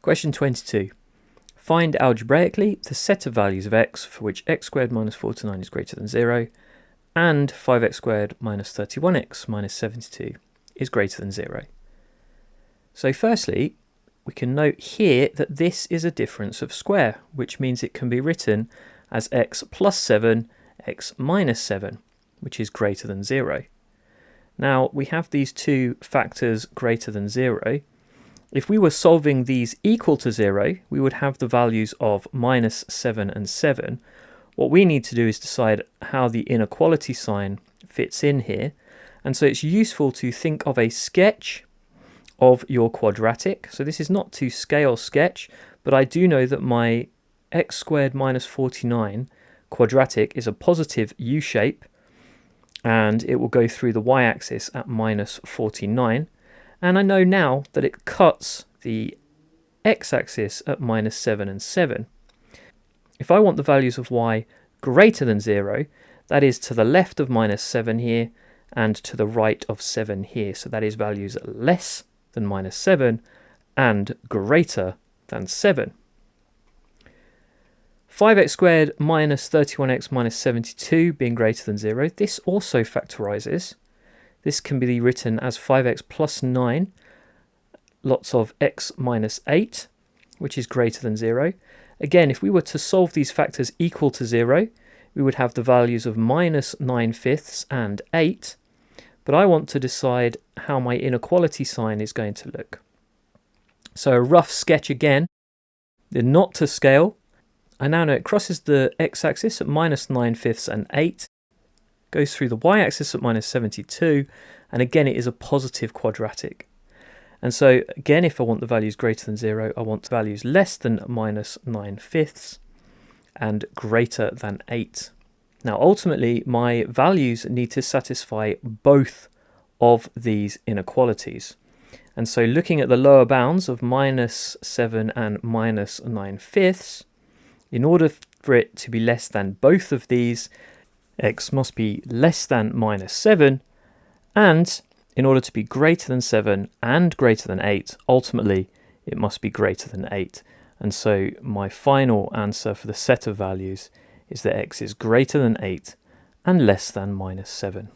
Question 22. Find algebraically the set of values of x for which x squared minus 49 is greater than 0 and 5x squared minus 31x minus 72 is greater than 0. So firstly, we can note here that this is a difference of square, which means it can be written as x plus 7, x minus 7, which is greater than 0. Now, we have these two factors greater than 0. If we were solving these equal to 0, we would have the values of minus 7 and 7. What we need to do is decide how the inequality sign fits in here. And so it's useful to think of a sketch of your quadratic. So this is not to scale sketch, but I do know that my x squared minus 49 quadratic is a positive U shape, and it will go through the y-axis at minus 49. And I know now that it cuts the x-axis at minus 7 and 7. If I want the values of y greater than 0, that is to the left of minus 7 here and to the right of 7 here. So that is values less than minus 7 and greater than 7. 5x squared minus 31x minus 72 being greater than 0. This also factorizes. This can be written as 5x plus 9, lots of x minus 8, which is greater than 0. Again, if we were to solve these factors equal to 0, we would have the values of minus 9/5 and 8. But I want to decide how my inequality sign is going to look. So a rough sketch again, the not to scale. I now know it crosses the x-axis at minus 9/5 and 8, goes through the y-axis at minus 72, and again it is a positive quadratic. And so again, if I want the values greater than 0, I want values less than minus 9/5 and greater than 8. Now ultimately, my values need to satisfy both of these inequalities. And so looking at the lower bounds of minus 7 and minus 9/5, in order for it to be less than both of these, x must be less than minus 7, and in order to be greater than 7 and greater than 8, ultimately it must be greater than 8. And so my final answer for the set of values is that x is greater than 8 and less than minus 7.